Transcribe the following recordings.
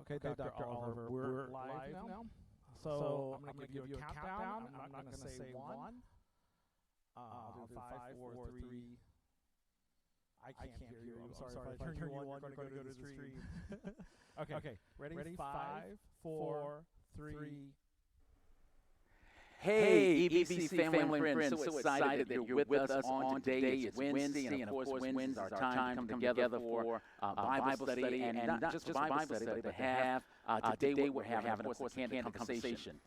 Okay, Dr. Oliver, we're live now. So I'm going to give you a countdown. I'm not going to say one. I'll do five, four, three. I can't hear you. I'm sorry. If I turn you on, you're going to go to the stream. Okay. Ready? Five, four, three. Hey, EBC family and friends, so excited that you're with us on today. It's Wednesday, and of course, Wednesday is our time to come together for Bible study, and not just Bible study, but to have today we're having, of course, a candid conversation.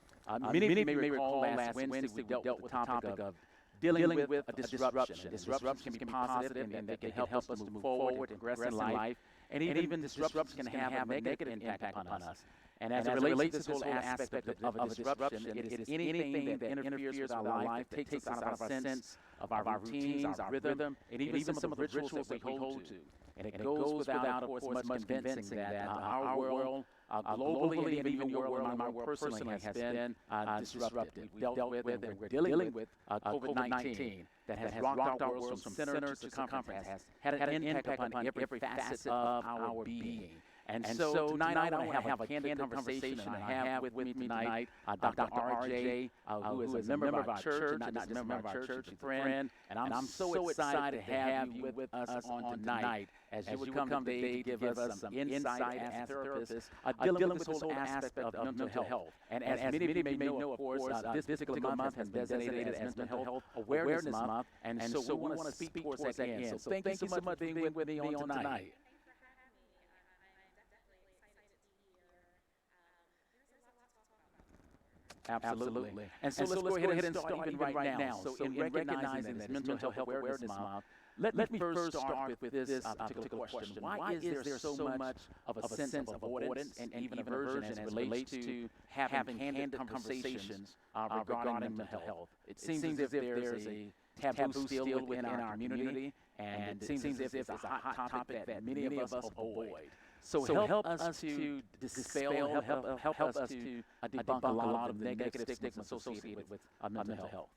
Many of you may recall last Wednesday we dealt with the topic of dealing with a disruption. Disruption can be positive, and that can help us to move forward and progress in life, and even disruptions can have a negative impact upon us. And as it relates to this whole aspect of a disruption, it is anything that interferes with our life, that takes us out of our sense of our routines, our rhythm, and even some of the rituals that we hold to. And it goes without, of course, much convincing that our world, globally, and even your world and my world personally, has been disrupted. We've dealt with and we're dealing with COVID-19 that has rocked our world from center to circumference, has had an impact upon every facet of our being. And so tonight I want to have a candid conversation, and I have with me tonight Dr. R.J., who is a member of our church, and not just a member of our church, a friend. And I'm so excited to have you with us on tonight as you would come today to give us some insight as therapists dealing with this whole aspect of mental health. And as many of you may know, of course, this particular month has been designated as Mental Health Awareness Month, and so we want to speak towards that end. So thank you so much for being with me on tonight. Absolutely. And so let's go ahead and start even right now. So in recognizing that it's Mental Health Awareness Month, let me first start with this particular question. Why is there so much of a sense of avoidance and even aversion as it relates to having candid conversations regarding mental health? It seems as if there's a taboo still within our community, and it seems as if it's a hot topic that many of us avoid. So help us to dispel, help us to debunk a lot of the negative stigma associated with mental health.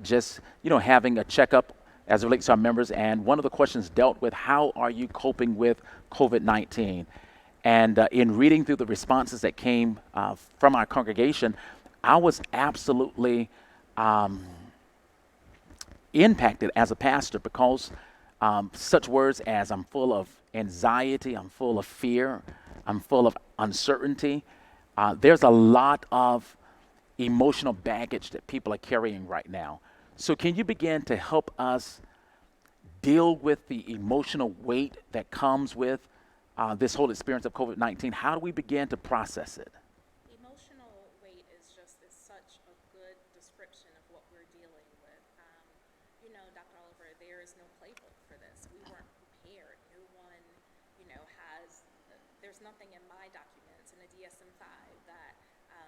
Just having a checkup as it relates to our members, and one of the questions dealt with how are you coping with COVID-19, and in reading through the responses that came from our congregation, I was absolutely impacted as a pastor because such words as I'm full of anxiety, I'm full of fear, I'm full of uncertainty. There's a lot of emotional baggage that people are carrying right now. So can you begin to help us deal with the emotional weight that comes with this whole experience of COVID-19? How do we begin to process it? Emotional weight is such a good description of what we're dealing with. Dr. Oliver, there is no playbook for this. We weren't prepared. No one, there's nothing in my documents in the DSM-5 that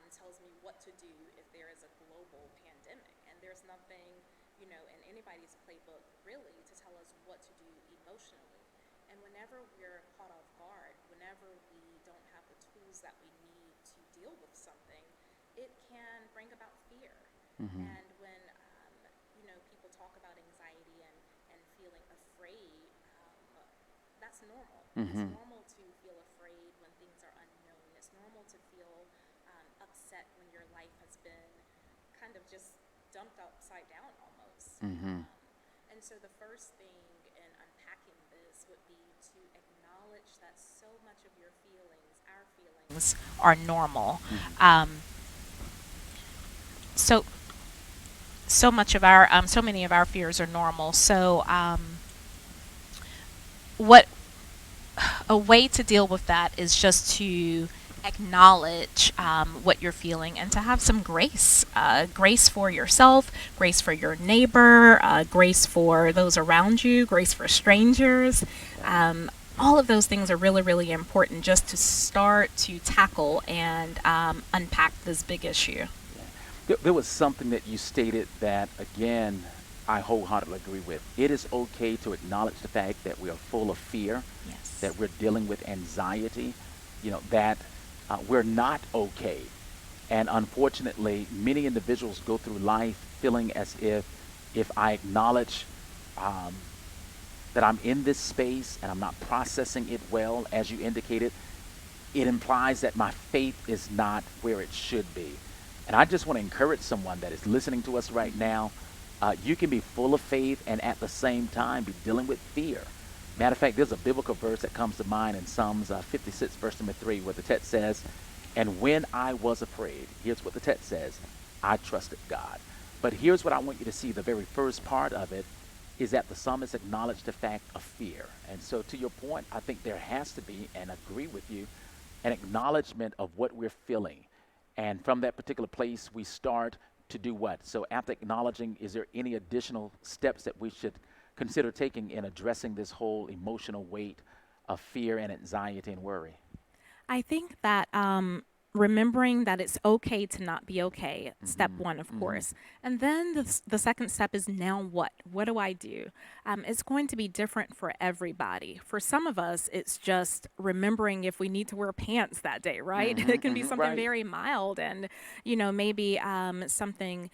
tells me what to do if there is a global pandemic. And there's nothing, in anybody anybody's playbook, really, to tell us what to do emotionally. And whenever we're caught off guard, whenever we don't have the tools that we need to deal with something, it can bring about fear. And when, people talk about anxiety and feeling afraid, that's normal. It's normal to feel afraid when things are unknown. It's normal to feel upset when your life has been kind of just dumped upside down almost. And so the first thing in unpacking this would be to acknowledge that so much of your feelings, our feelings, are normal. So so much of our so many of our fears are normal. So what a way to deal with that is just to acknowledge what you're feeling and to have some grace, grace for yourself, grace for your neighbor, grace for those around you, grace for strangers. All of those things are really, really important just to start to tackle and unpack this big issue. There was something that you stated that, again, I wholeheartedly agree with. It is okay to acknowledge the fact that we are full of fear, Yes. that we're dealing with anxiety, that we're not okay. And unfortunately, many individuals go through life feeling as if I acknowledge that I'm in this space and I'm not processing it well, as you indicated, it implies that my faith is not where it should be. And I just want to encourage someone that is listening to us right now. You can be full of faith and at the same time be dealing with fear. Matter of fact, there's a biblical verse that comes to mind in Psalms 56, verse number 3, where the text says, "And when I was afraid," here's what the text says, "I trusted God." But here's what I want you to see. The very first part of it is that the psalmist acknowledged the fact of fear. And so to your point, I think there has to be, and agree with you, an acknowledgement of what we're feeling. And from that particular place, we start to do what? So after acknowledging, is there any additional steps that we should consider taking in addressing this whole emotional weight of fear and anxiety and worry? I think that remembering that it's okay to not be okay, step one, of course. And then the second step is now what? What do I do? It's going to be different for everybody. For some of us, it's just remembering if we need to wear pants that day, right? It can be something Right. very mild and, maybe something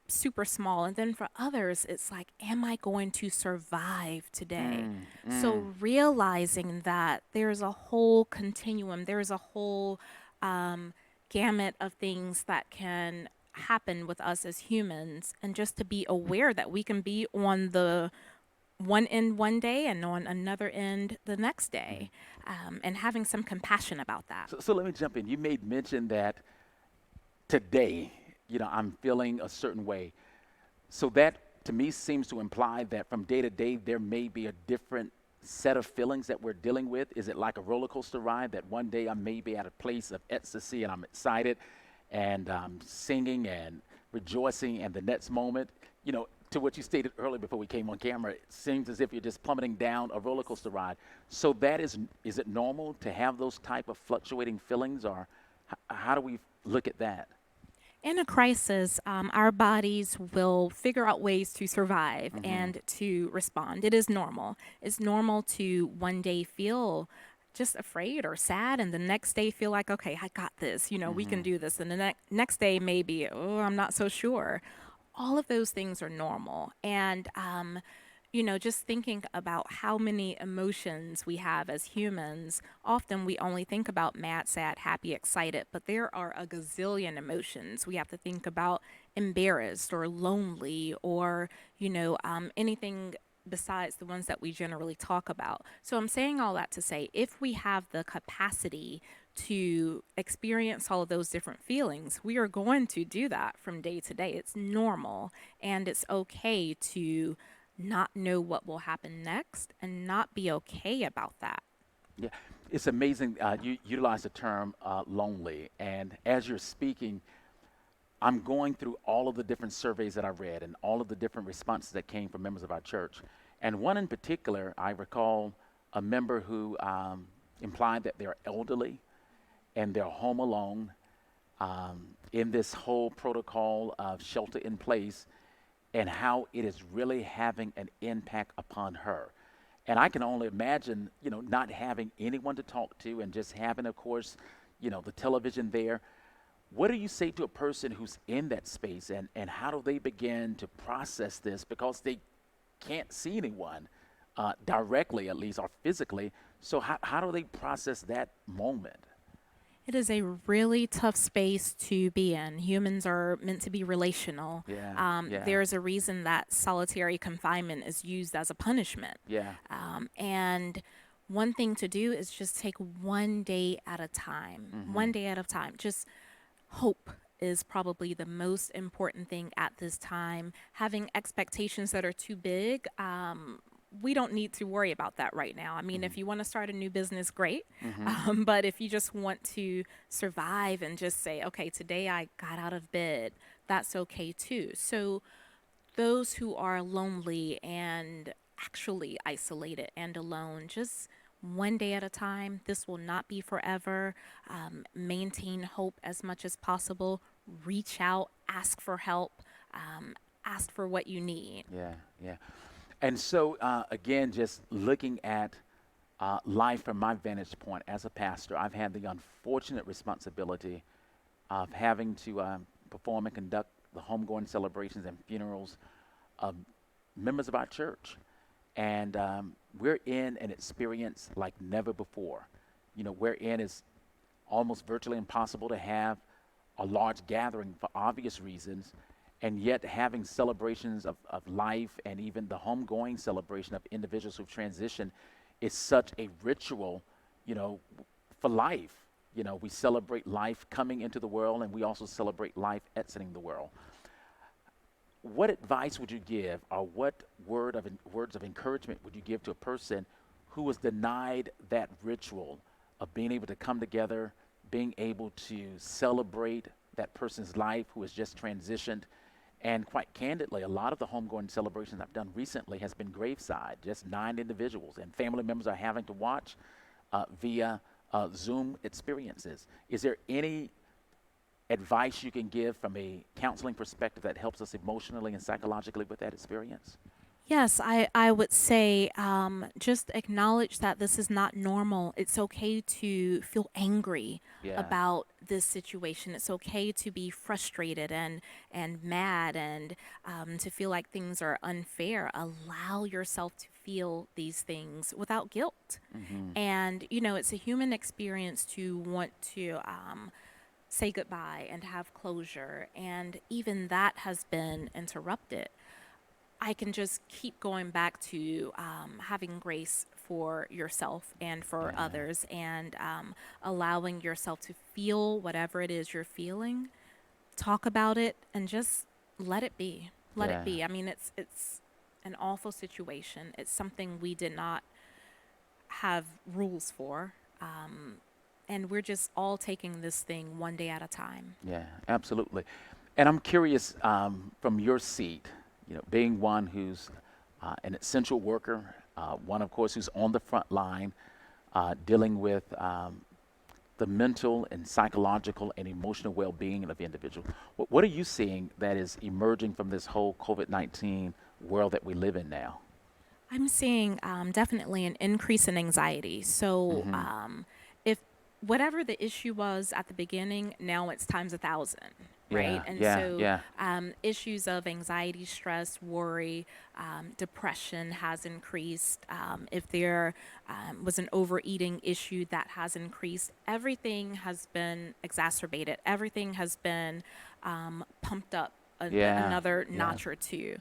super small. And then for others, it's like, am I going to survive today? So realizing that there's a whole continuum, there's a whole gamut of things that can happen with us as humans, and just to be aware that we can be on the one end one day and on another end the next day, and having some compassion about that. So let me jump in. You made mention that today, I'm feeling a certain way. So that to me seems to imply that from day to day, there may be a different set of feelings that we're dealing with. Is it like a roller coaster ride that one day I may be at a place of ecstasy and I'm excited and singing and rejoicing, and the next moment, to what you stated earlier before we came on camera, it seems as if you're just plummeting down a roller coaster ride. So that is it normal to have those type of fluctuating feelings, or how do we look at that? In a crisis, our bodies will figure out ways to survive and to respond. It is normal. It's normal to one day feel just afraid or sad, and the next day feel like, okay, I got this. We can do this. And the next day, maybe, oh, I'm not so sure. All of those things are normal. And just thinking about how many emotions we have as humans, often we only think about mad, sad, happy, excited, but there are a gazillion emotions. We have to think about embarrassed or lonely or, anything besides the ones that we generally talk about. So I'm saying all that to say, if we have the capacity to experience all of those different feelings, we are going to do that from day to day. It's normal, and it's okay to not know what will happen next and not be okay about that. Yeah, it's amazing. You utilize the term lonely, and as you're speaking, I'm going through all of the different surveys that I read and all of the different responses that came from members of our church. And one in particular, I recall a member who implied that they're elderly and they're home alone in this whole protocol of shelter in place. and how it is really having an impact upon her. And I can only imagine, not having anyone to talk to and just having, of course, the television there. What do you say to a person who's in that space, and how do they begin to process this because they can't see anyone directly, at least, or physically? So how do they process that moment? It is a really tough space to be in. Humans are meant to be relational. Yeah. There's a reason that solitary confinement is used as a punishment. Yeah. And one thing to do is just take one day at a time. One day at a time. Just hope is probably the most important thing at this time. Having expectations that are too big, we don't need to worry about that right now. I mean, if you want to start a new business, great. But if you just want to survive and just say, okay, today I got out of bed, that's okay too. So those who are lonely and actually isolated and alone, just one day at a time. This will not be forever. Maintain hope as much as possible. Reach out, ask for help, ask for what you need. Yeah. And so, again, just looking at life from my vantage point as a pastor, I've had the unfortunate responsibility of having to perform and conduct the homegoing celebrations and funerals of members of our church. And we're in an experience like never before. Wherein it's almost virtually impossible to have a large gathering for obvious reasons, and yet having celebrations of life and even the homegoing celebration of individuals who've transitioned is such a ritual, for life. We celebrate life coming into the world, and we also celebrate life exiting the world. What advice would you give, or what words of encouragement would you give to a person who was denied that ritual of being able to come together, being able to celebrate that person's life who has just transitioned? And quite candidly, a lot of the homegoing celebrations I've done recently has been graveside, just 9 individuals, and family members are having to watch via Zoom experiences. Is there any advice you can give from a counseling perspective that helps us emotionally and psychologically with that experience? Yes, I would say just acknowledge that this is not normal. It's okay to feel angry Yeah. about this situation. It's okay to be frustrated and mad and to feel like things are unfair. Allow yourself to feel these things without guilt. And, it's a human experience to want to say goodbye and have closure. And even that has been interrupted. I can just keep going back to having grace for yourself and for others, and allowing yourself to feel whatever it is you're feeling. Talk about it and just let it be. Let it be. I mean, it's an awful situation. It's something we did not have rules for, and we're just all taking this thing one day at a time. Yeah, absolutely. And I'm curious, from your seat, being one who's an essential worker, one, of course, who's on the front line, dealing with the mental and psychological and emotional well-being of the individual. What are you seeing that is emerging from this whole COVID-19 world that we live in now? I'm seeing definitely an increase in anxiety. So if whatever the issue was at the beginning, now it's times 1,000. Right. And so issues of anxiety, stress, worry, depression has increased. If there was an overeating issue, that has increased. Everything has been exacerbated. Everything has been pumped up another notch or two.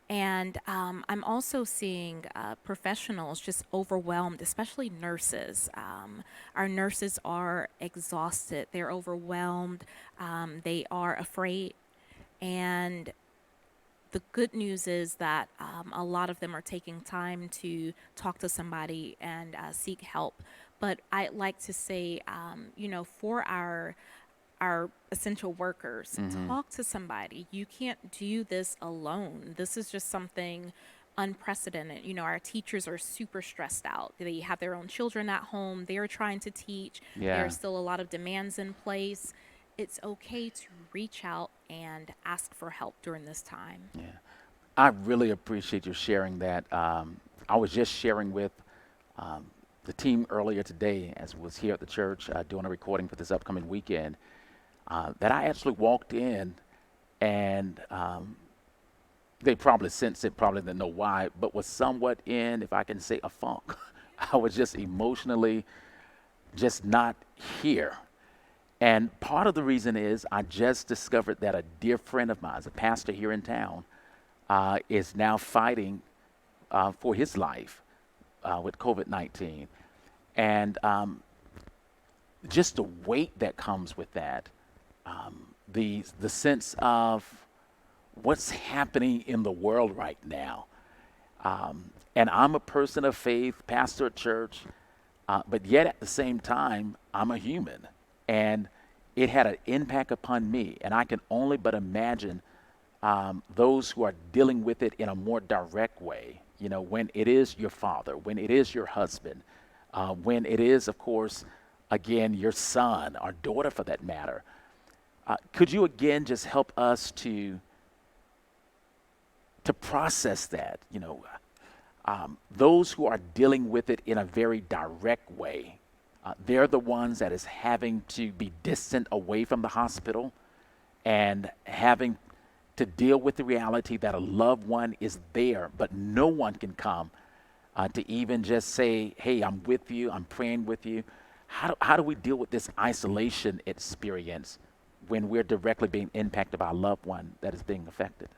And I'm also seeing professionals just overwhelmed, especially nurses. Our nurses are exhausted. They're overwhelmed. They are afraid. And the good news is that a lot of them are taking time to talk to somebody and seek help. But I like to say, for our essential workers, talk to somebody. You can't do this alone. This is just something unprecedented. Our teachers are super stressed out. They have their own children at home. They're trying to teach. There are still a lot of demands in place. It's okay to reach out and ask for help during this time. Yeah. I really appreciate you sharing that. I was just sharing with um, the team earlier today, as was here at the church doing a recording for this upcoming weekend, that I actually walked in and they probably sensed it, probably didn't know why, but was somewhat in, if I can say, a funk. I was just emotionally just not here. And part of the reason is I just discovered that a dear friend of mine, a pastor here in town, is now fighting for his life with COVID-19. And just the weight that comes with that, the sense of what's happening in the world right now. And I'm a person of faith, pastor at church, but yet at the same time, I'm a human. And it had an impact upon me. And I can only but imagine those who are dealing with it in a more direct way. You know, when it is your father, when it is your husband, when it is, of course, again, your son or daughter for that matter. Could you again just help us to process that? You know, those who are dealing with it in a very direct way, they're the ones that is having to be distant away from the hospital and having to deal with the reality that a loved one is there, but no one can come to even just say, hey, I'm with you, I'm praying with you. How do we deal with this isolation experience when we're directly being impacted by a loved one that is being affected?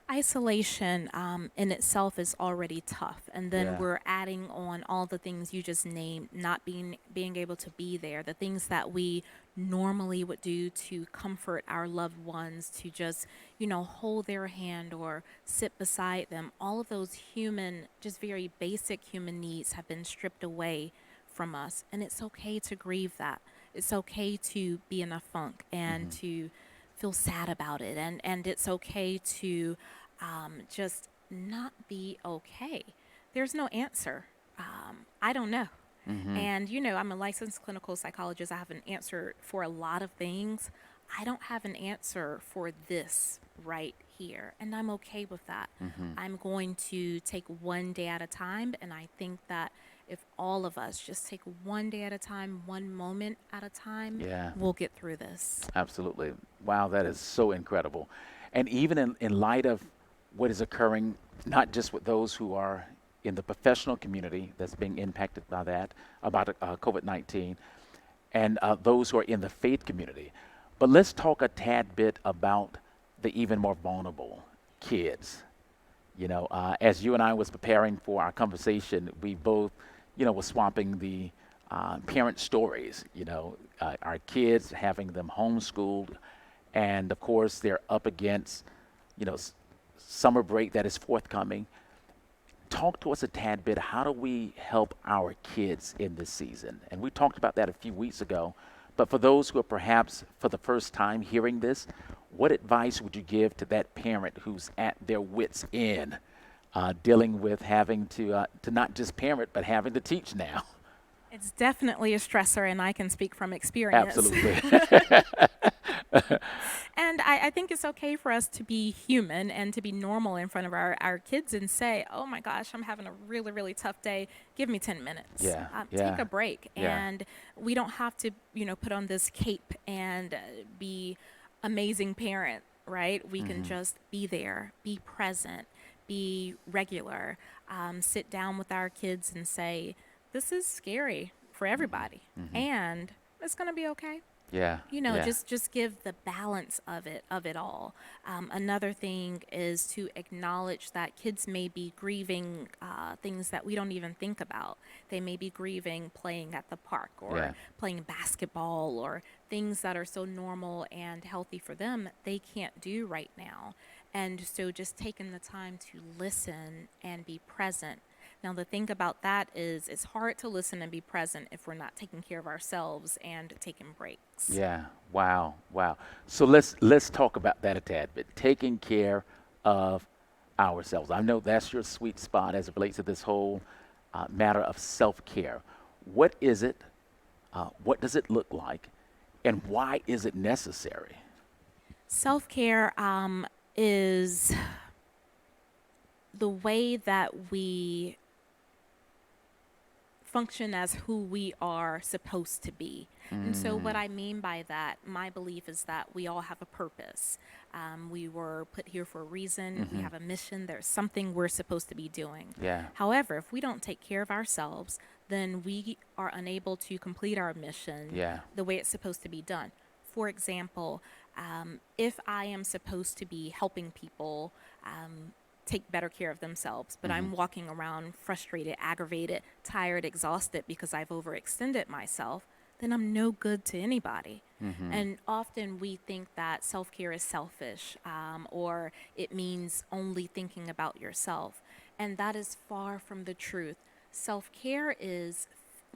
Isolation in itself is already tough, and then Yeah. we're adding on all the things you just named, not being able to be there, the things that we normally would do to comfort our loved ones, to just, hold their hand or sit beside them. All of those human, just very basic human needs have been stripped away from us, and it's okay to grieve that. It's okay to be in a funk and Hmm. to feel sad about it, and it's okay to just not be okay. There's no answer. I don't know. Hmm. And I'm a licensed clinical psychologist. I have an answer for a lot of things. I don't have an answer for this right here, and I'm okay with that. Hmm. I'm going to take one day at a time, and I think that if all of us just take one day at a time, one moment at a time, Yeah, we'll get through this. absolutely. Wow, that is so incredible. And even in light of what is occurring, not just with those who are in the professional community that's being impacted by that, about COVID-19, and those who are in the faith community. But let's talk a tad bit about the even more vulnerable kids. You know, as you and I was preparing for our conversation, we both, was swapping the parent stories. Our kids having them homeschooled, and of course they're up against, summer break that is forthcoming. Talk to us a tad bit. How do we help our kids in this season? And we talked about that a few weeks ago. But for those who are perhaps for the first time hearing this, what advice would you give to that parent who's at their wits' end, dealing with having to not just parent, but having to teach now? It's definitely a stressor, and I can speak from experience. Absolutely. And I think it's okay for us to be human and to be normal in front of our kids and say, oh my gosh, I'm having a really, really tough day. Give me 10 minutes. Yeah, Take yeah, a break. yeah. And we don't have to, put on this cape and be amazing parent, right? We can Hmm. just be there, be present, be regular, sit down with our kids and say, this is scary for everybody. Hmm. And it's going to be okay. Yeah, yeah, Just give the balance of it all. Another thing is to acknowledge that kids may be grieving things that we don't even think about. They may be grieving playing at the park or yeah. playing basketball or things that are so normal and healthy for them they can't do right now. And so just taking the time to listen and be present. Now, the thing about that is it's hard to listen and be present if we're not taking care of ourselves and taking breaks. Yeah. Wow. Wow. So let's talk about that a tad bit. Taking care of ourselves. I know that's your sweet spot as it relates to this whole matter of self-care. What is it? What does it look like? And why is it necessary? Self care is the way that we function as who we are supposed to be. And so, what I mean by that, my belief is that we all have a purpose. We were put here for a reason. We have a mission. There's something we're supposed to be doing. Yeah. However, if we don't take care of ourselves, then we are unable to complete our mission Yeah. the way it's supposed to be done. For example, if I am supposed to be helping people take better care of themselves, but I'm walking around frustrated, aggravated, tired, exhausted because I've overextended myself, then I'm no good to anybody. And often we think that self-care is selfish, or it means only thinking about yourself. And that is far from the truth. Self-care is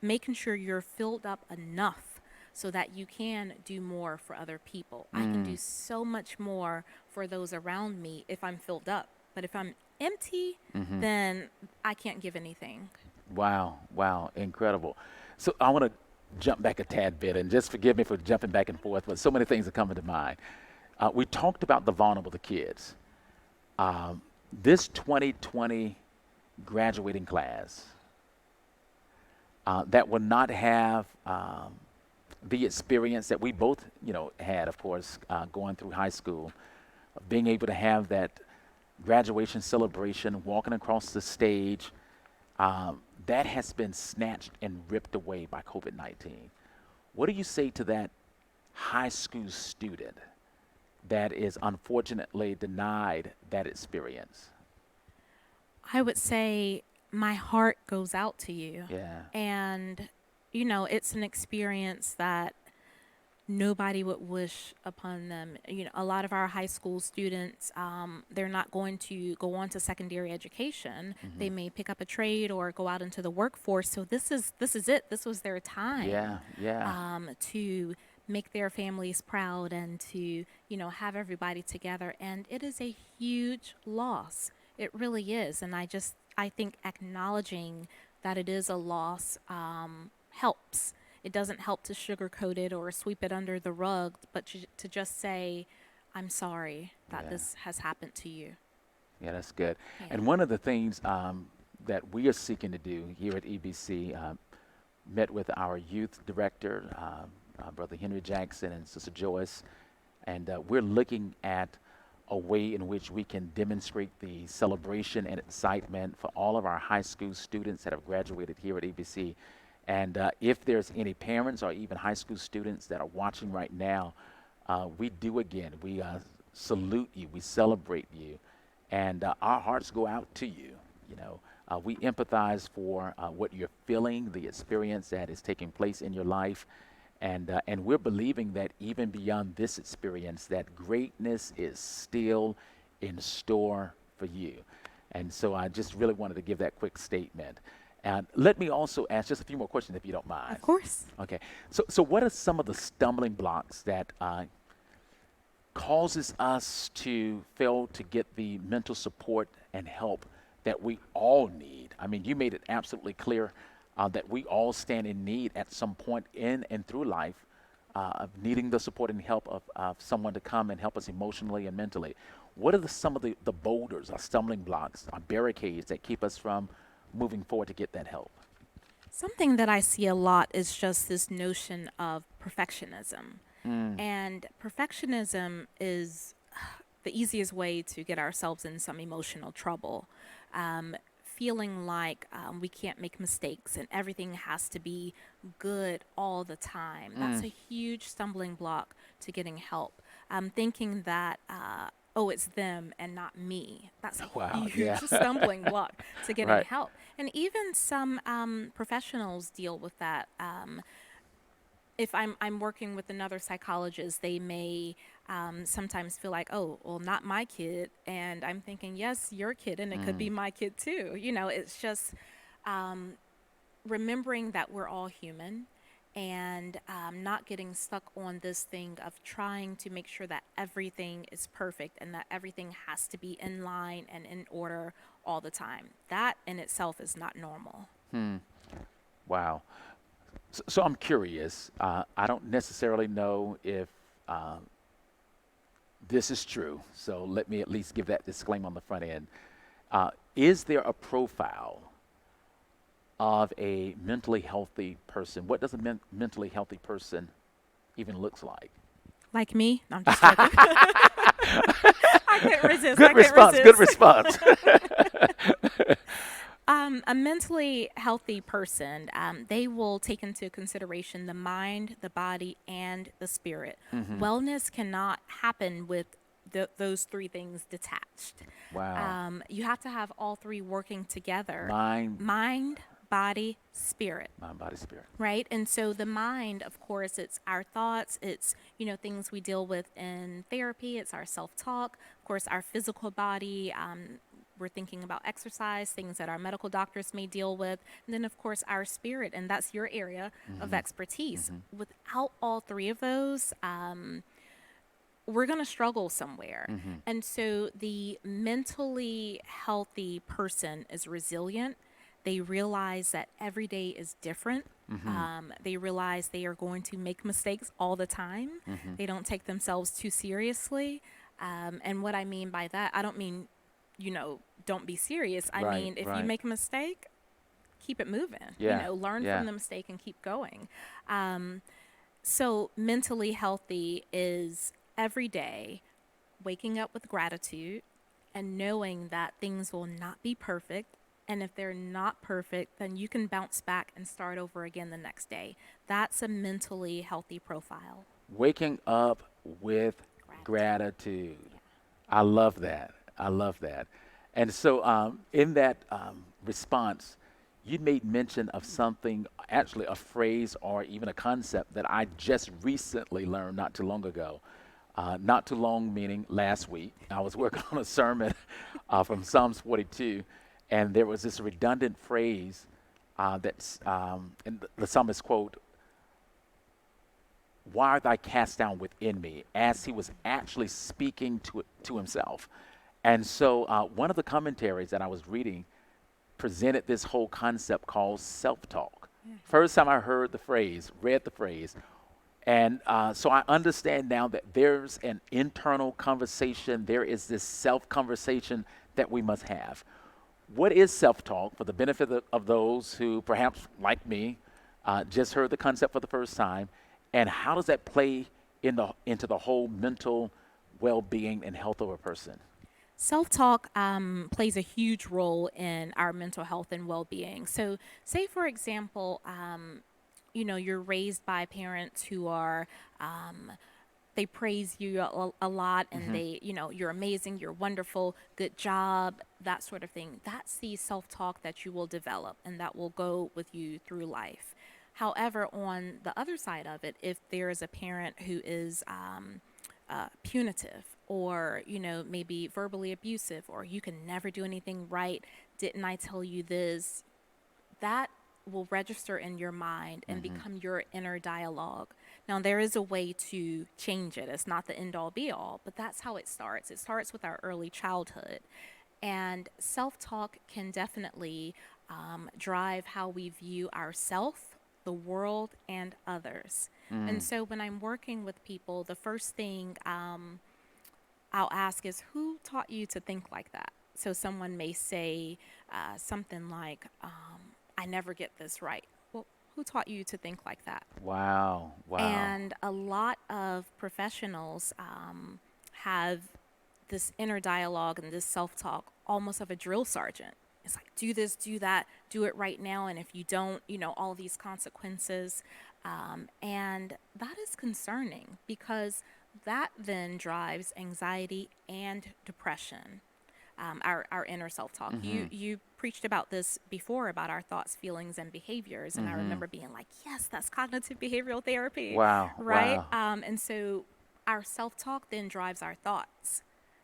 making sure you're filled up enough so that you can do more for other people. I can do so much more for those around me if I'm filled up. But if I'm empty, then I can't give anything. Wow, wow, incredible. So I want to jump back a tad bit, and just forgive me for jumping back and forth, but so many things are coming to mind. We talked about the vulnerable, the kids. This 2020 graduating class that will not have the experience that we both, had, of course, going through high school, being able to have that graduation celebration, walking across the stage, that has been snatched and ripped away by COVID-19. What do you say to that high school student that is unfortunately denied that experience? I would say my heart goes out to you. Yeah. And, it's an experience that nobody would wish upon them. A lot of our high school students, they're not going to go on to secondary education. They may pick up a trade or go out into the workforce. So this is it. This was their time. Yeah. To make their families proud and to, have everybody together. And it is a huge loss. It really is. And I think acknowledging that it is a loss helps. It doesn't help to sugarcoat it or sweep it under the rug, but to just say, I'm sorry that this has happened to you. Yeah, that's good. Yeah. And one of the things that we are seeking to do here at EBC, met with our youth director, Brother Henry Jackson and Sister Joyce, and we're looking at a way in which we can demonstrate the celebration and excitement for all of our high school students that have graduated here at EBC. And if there's any parents or even high school students that are watching right now, we salute you, we celebrate you, and our hearts go out to you. We empathize for what you're feeling, the experience that is taking place in your life, and we're believing that even beyond this experience, that greatness is still in store for you. And so I just really wanted to give that quick statement. And let me also ask just a few more questions, if you don't mind. Of course. Okay. So what are some of the stumbling blocks that causes us to fail to get the mental support and help that we all need? I mean, you made it absolutely clear that we all stand in need at some point in and through life of needing the support and help of someone to come and help us emotionally and mentally. What are some of the boulders or stumbling blocks or barricades that keep us from moving forward to get that help? Something that I see a lot is just this notion of perfectionism. And perfectionism is the easiest way to get ourselves in some emotional trouble. Feeling like we can't make mistakes and everything has to be good all the time. That's a huge stumbling block to getting help. Thinking that it's them and not me. That's a huge stumbling block to getting help. And even some professionals deal with that. If I'm working with another psychologist, they may sometimes feel like, not my kid. And I'm thinking, yes, your kid, and it could be my kid too. It's just remembering that we're all human and not getting stuck on this thing of trying to make sure that everything is perfect and that everything has to be in line and in order all the time. That in itself is not normal. Wow. So I'm curious. I don't necessarily know if this is true, so let me at least give that disclaimer on the front end. Is there a profile of a mentally healthy person? What does a mentally healthy person even looks like? Like me? No, I'm just joking. I couldn't resist. Good I couldn't response. resist. Good response. A mentally healthy person, they will take into consideration the mind, the body, and the spirit. Wellness cannot happen with those three things detached. Wow. You have to have all three working together. Mind, Mind, body, spirit. body, spirit. Right? And so the mind, of course, it's our thoughts, it's, things we deal with in therapy, it's our self-talk, of course, our physical body, we're thinking about exercise, things that our medical doctors may deal with, and then, of course, our spirit, and that's your area of expertise. Without all three of those, we're going to struggle somewhere. And so the mentally healthy person is resilient. They realize that every day is different. They realize they are going to make mistakes all the time. They don't take themselves too seriously. And what I mean by that, I don't mean, don't be serious. I mean, if you make a mistake, keep it moving. Learn from the mistake and keep going. So mentally healthy is every day waking up with gratitude and knowing that things will not be perfect. And if they're not perfect, then you can bounce back and start over again the next day. That's a mentally healthy profile. Waking up with gratitude. I love that. I love that. And so in that response, you made mention of something, actually a phrase or even a concept that I just recently learned not too long ago. Not too long, meaning last week. I was working on a sermon from Psalms 42, and there was this redundant phrase that's, and the psalmist quote, "Why art thou cast down within me?" as he was actually speaking to himself. And so one of the commentaries that I was reading presented this whole concept called self-talk. First time I heard the phrase, read the phrase, and so I understand now that there's an internal conversation, there is this self-conversation that we must have. What is self-talk for the benefit of those who perhaps, like me, just heard the concept for the first time, and how does that play into the whole mental well-being and health of a person? Self-talk plays a huge role in our mental health and well-being. So say, for example, you're raised by parents who are, they praise you a lot and they, you're amazing, you're wonderful, good job, that sort of thing. That's the self-talk that you will develop and that will go with you through life. However, on the other side of it, if there is a parent who is punitive or, maybe verbally abusive, or you can never do anything right, didn't I tell you this, that will register in your mind and become your inner dialogue. Now, there is a way to change it. It's not the end all be all, but that's how it starts. It starts with our early childhood. And self-talk can definitely drive how we view ourselves, the world, and others. And so when I'm working with people, the first thing I'll ask is, who taught you to think like that? So someone may say something like, I never get this right. Well, who taught you to think like that? Wow. And a lot of professionals have this inner dialogue and this self-talk almost of a drill sergeant. It's like, do this, do that, do it right now. And if you don't, all these consequences. And that is concerning because that then drives anxiety and depression. Our inner self-talk. You preached about this before, about our thoughts, feelings, and behaviors, and I remember being like, yes, that's cognitive behavioral therapy. Wow. Right? Wow. And so our self-talk then drives our thoughts.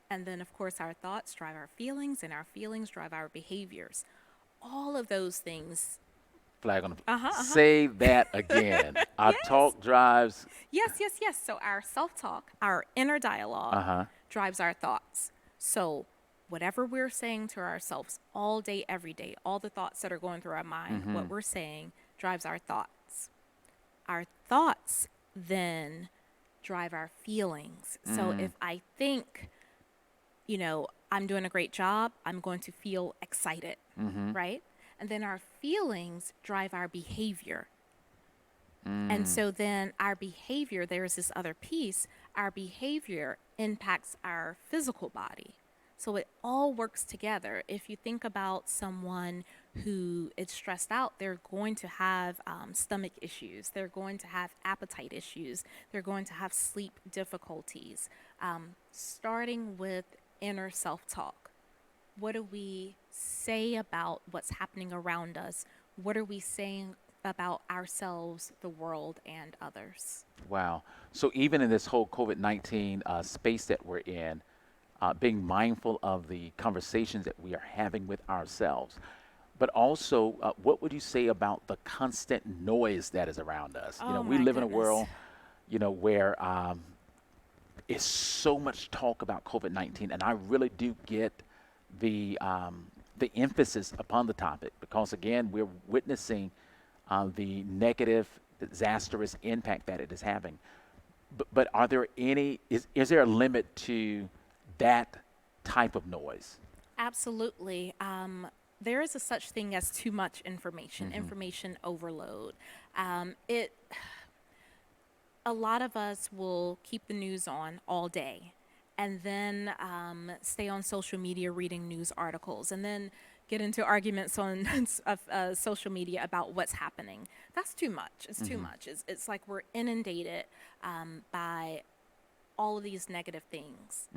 And then, of course, our thoughts drive our feelings, and our feelings drive our behaviors. All of those things. Flag on the Say that again. Our talk drives. Yes. So our self-talk, our inner dialogue, drives our thoughts. So whatever we're saying to ourselves all day, every day, all the thoughts that are going through our mind, what we're saying drives our thoughts. Our thoughts then drive our feelings. So if I think, I'm doing a great job, I'm going to feel excited, right? And then our feelings drive our behavior. And so then our behavior, there's this other piece, our behavior impacts our physical body. So it all works together. If you think about someone who is stressed out, they're going to have stomach issues, they're going to have appetite issues, they're going to have sleep difficulties. Starting with inner self talk. What do we say about what's happening around us? What are we saying about ourselves, the world, and others? Wow. So even in this whole COVID-19 space that we're in, being mindful of the conversations that we are having with ourselves, but also, what would you say about the constant noise that is around us? Oh We my live in a goodness. world, where is so much talk about COVID-19, and I really do get the emphasis upon the topic because again, we're witnessing the negative, disastrous impact that it is having. But are there is there a limit to that type of noise? Absolutely. There is a such thing as too much information, information overload. It a lot of us will keep the news on all day and then stay on social media reading news articles and then get into arguments on social media about what's happening. That's too much. It's too much. It's like we're inundated by all of these negative things.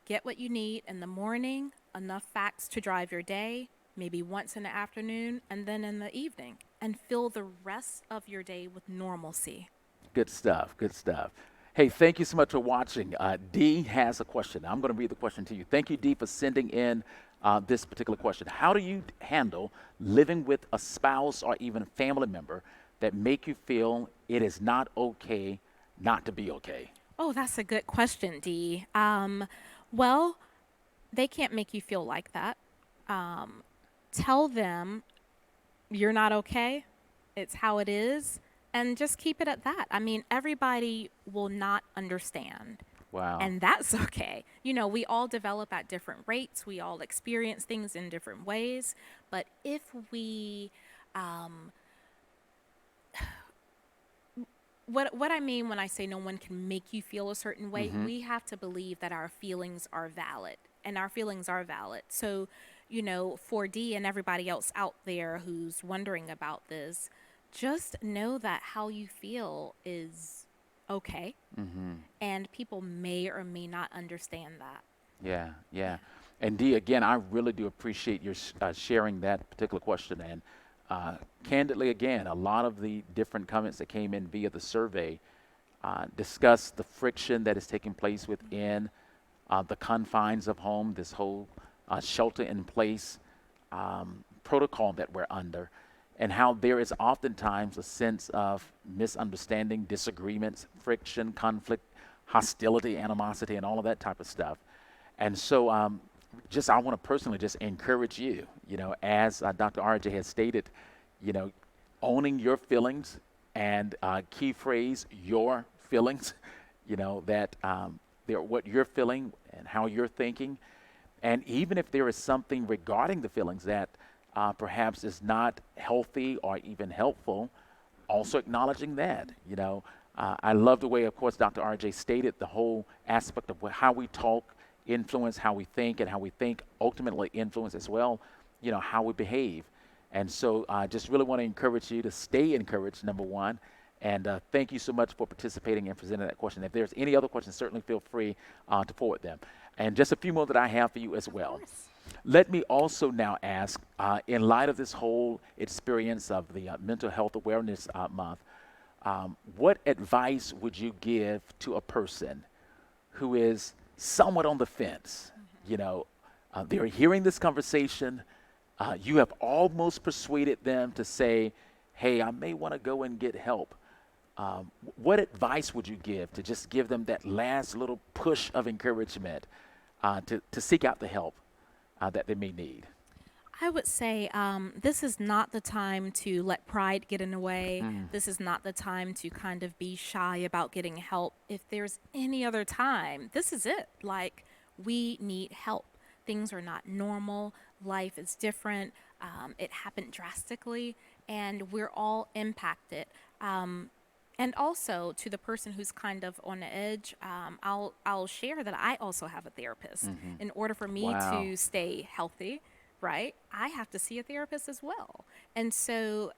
Get what you need in the morning, enough facts to drive your day, maybe once in the afternoon, and then in the evening, and fill the rest of your day with normalcy. Good stuff. Good stuff. Hey, thank you so much for watching. Dee has a question. I'm going to read the question to you. Thank you, Dee, for sending in this particular question. How do you handle living with a spouse or even a family member that make you feel it is not okay not to be okay? Oh, that's a good question, Dee. Well, they can't make you feel like that. Tell them you're not okay. It's how it is. And just keep it at that. I mean, everybody will not understand. Wow. And that's okay. We all develop at different rates. We all experience things in different ways. But if we, what I mean when I say no one can make you feel a certain way, we have to believe that our feelings are valid. And our feelings are valid. So, for Dee and everybody else out there who's wondering about this, just know that how you feel is okay. And people may or may not understand that. Yeah, yeah. And Dee, again, I really do appreciate your sharing that particular question. And candidly, again, a lot of the different comments that came in via the survey discuss the friction that is taking place within the confines of home, this whole shelter in place protocol that we're under, and how there is oftentimes a sense of misunderstanding, disagreements, friction, conflict, hostility, animosity, and all of that type of stuff. And so I want to personally just encourage you, as Dr. RJ has stated, owning your feelings and key phrase, your feelings, that they're what you're feeling and how you're thinking. And even if there is something regarding the feelings that perhaps is not healthy or even helpful, also acknowledging that. I love the way, of course, Dr. RJ stated the whole aspect of how we talk influence how we think, and how we think ultimately influence as well, how we behave. And so I just really want to encourage you to stay encouraged, number one. And thank you so much for participating and presenting that question. If there's any other questions, certainly feel free to forward them. And just a few more that I have for you as well. Of course. Let me also now ask, in light of this whole experience of the Mental Health Awareness Month, what advice would you give to a person who is somewhat on the fence? They're hearing this conversation. You have almost persuaded them to say, hey, I may want to go and get help. What advice would you give to just give them that last little push of encouragement to seek out the help that they may need? I would say this is not the time to let pride get in the way. This is not the time to kind of be shy about getting help. If there's any other time, this is it. Like, we need help. things are not normal, life is different, it happened drastically, and we're all impacted. And also to the person who's kind of on the edge, I'll share that I also have a therapist. In order for me Wow. to stay healthy, right, I have to see a therapist as well. And so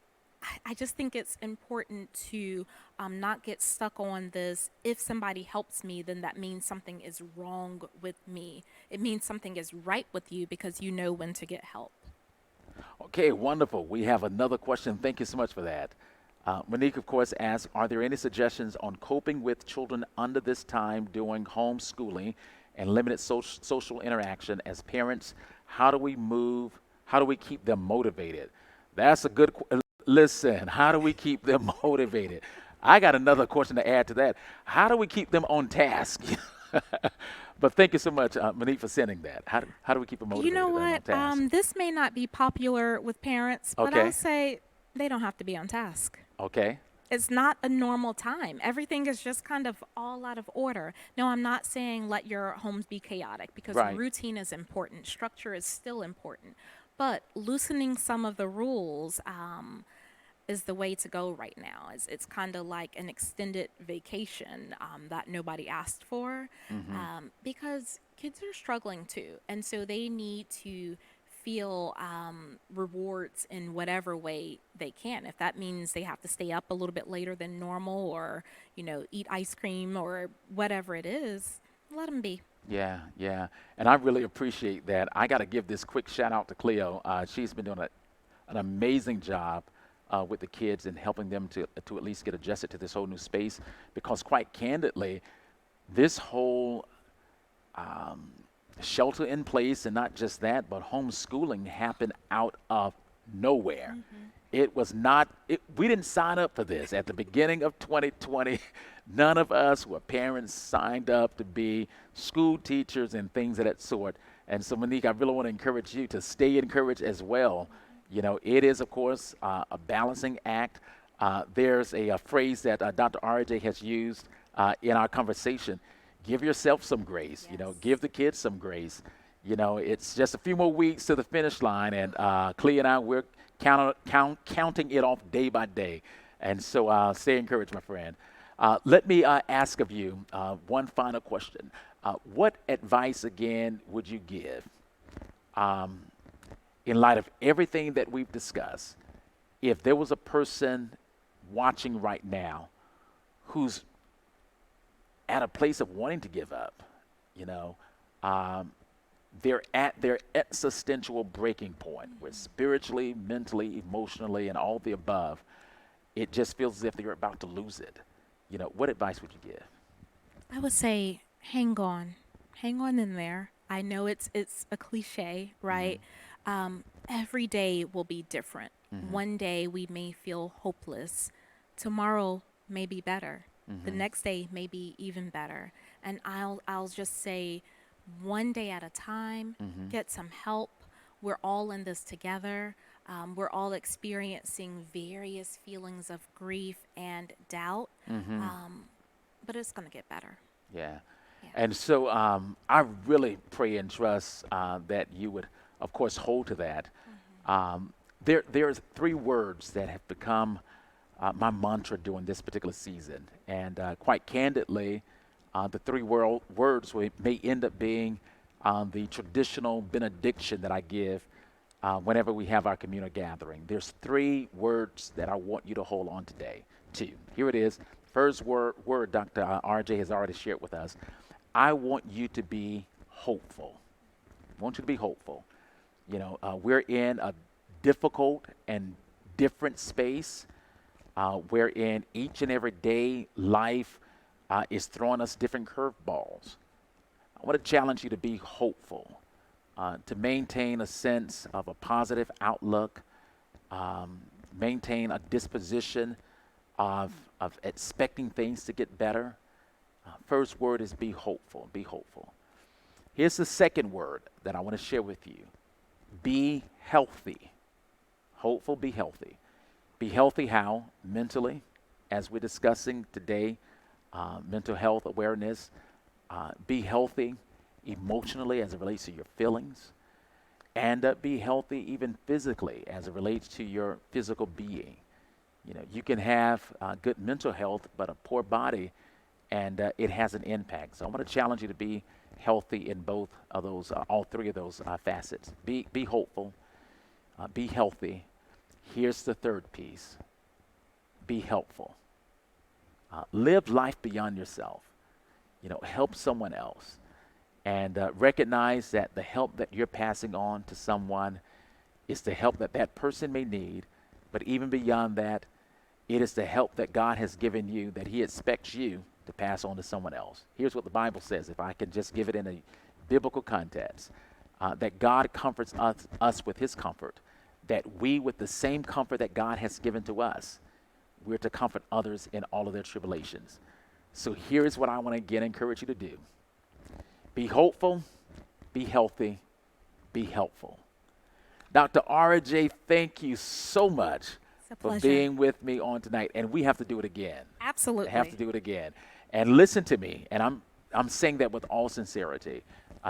I just think it's important to not get stuck on this. If somebody helps me, then that means something is wrong with me. It means something is right with you because you know when to get help. Okay, wonderful. We have another question. Thank you so much for that. Monique, of course, asks, are there any suggestions on coping with children under this time doing homeschooling and limited social interaction as parents? How do we keep them motivated? That's a good listen. How do we keep them motivated? I got another question to add to that. How do we keep them on task? But thank you so much, Monique, for sending that. How do we keep them You motivated know and on what? task? This may not be popular with parents, but I'll Okay. say they don't have to be on task. Okay. It's not a normal time. Everything is just kind of all out of order. No, I'm not saying let your homes be chaotic because Right. routine is important, structure is still important. But loosening some of the rules is the way to go right now. It's kind of like an extended vacation that nobody asked for because kids are struggling too. And so they need to feel rewards in whatever way they can. If that means they have to stay up a little bit later than normal or, eat ice cream or whatever it is, let them be. Yeah, yeah. And I really appreciate that. I got to give this quick shout out to Cleo. She's been doing an amazing job with the kids and helping them to at least get adjusted to this whole new space. Because quite candidly, this whole shelter in place, and not just that, but homeschooling happened out of nowhere. It was not, we didn't sign up for this. At the beginning of 2020, none of us were parents signed up to be school teachers and things of that sort. And so, Monique, I really want to encourage you to stay encouraged as well. It is, of course, a balancing act. There's a phrase that Dr. RJ has used in our conversation. Give yourself some grace, Yes. give the kids some grace. It's just a few more weeks to the finish line, and Clea and I, we're counting it off day by day. And so stay encouraged, my friend. Let me ask of you one final question. What advice, again, would you give in light of everything that we've discussed? If there was a person watching right now who's at a place of wanting to give up, they're at their existential breaking point where spiritually, mentally, emotionally, and all the above, it just feels as if they're about to lose it. What advice would you give? I would say hang on in there. I know it's a cliche, right? Every day will be different. One day we may feel hopeless. Tomorrow may be better. The next day may be even better. And I'll just say one day at a time, get some help. We're all in this together. We're all experiencing various feelings of grief and doubt, but it's going to get better. Yeah. Yeah. And so I really pray and trust that you would, of course, hold to that. There's three words that have become my mantra during this particular season. And quite candidly, the three words may end up being the traditional benediction that I give whenever we have our communal gathering. There's three words that I want you to hold on today to. Here it is. First word Dr. RJ has already shared with us. I want you to be hopeful. I want you to be hopeful. We're in a difficult and different space wherein each and every day life is throwing us different curveballs. I want to challenge you to be hopeful, to maintain a sense of a positive outlook, maintain a disposition of expecting things to get better. First word is be hopeful. Be hopeful. Here's the second word that I want to share with you. Be healthy. Hopeful, be healthy. Be healthy how? Mentally, as we're discussing today, mental health awareness. Be healthy emotionally as it relates to your feelings, and be healthy even physically as it relates to your physical being. You know, you can have good mental health, but a poor body, and it has an impact. So I want to challenge you to be healthy in both of those, all three of those facets. Be hopeful, be healthy. Here's the third piece: be helpful. Live life beyond yourself. You know, help someone else, and recognize that the help that you're passing on to someone is the help that that person may need. But even beyond that, it is the help that God has given you that He expects you to pass on to someone else. Here's what the Bible says, if I can just give it in a biblical context, that God comforts us with His comfort, that we, with the same comfort that God has given to us, we're to comfort others in all of their tribulations. So here's what I want to again encourage you to do: be hopeful, be healthy, be helpful. Dr. R.J., thank you so much for being with me on tonight. And we have to do it again. Absolutely. We have to do it again. And listen to me, and I'm saying that with all sincerity.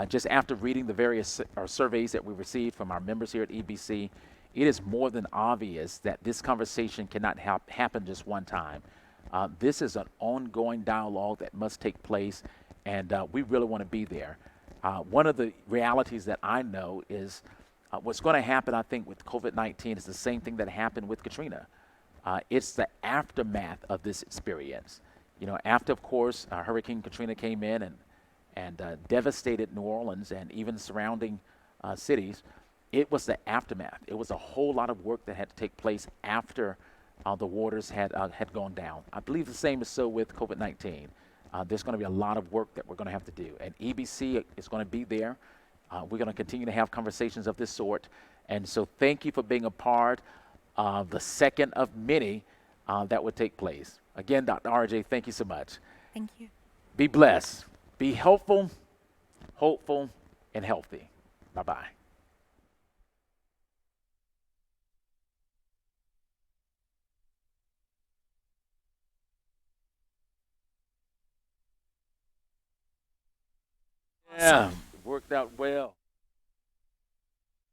Just after reading the various surveys that we received from our members here at EBC, it is more than obvious that this conversation cannot happen just one time. This is an ongoing dialogue that must take place, and we really want to be there. One of the realities that I know is what's going to happen, I think, with COVID-19 is the same thing that happened with Katrina. It's the aftermath of this experience. You know, after, of course, Hurricane Katrina came in and devastated New Orleans and even surrounding cities, it was the aftermath. It was a whole lot of work that had to take place after the waters had gone down. I believe the same is so with COVID-19. There's going to be a lot of work that we're going to have to do. And EBC is going to be there. We're going to continue to have conversations of this sort. And so thank you for being a part of the second of many that would take place. Again, Dr. R.J., thank you so much. Thank you. Be blessed. Be helpful, hopeful, and healthy. Bye-bye. Yeah, it worked out well.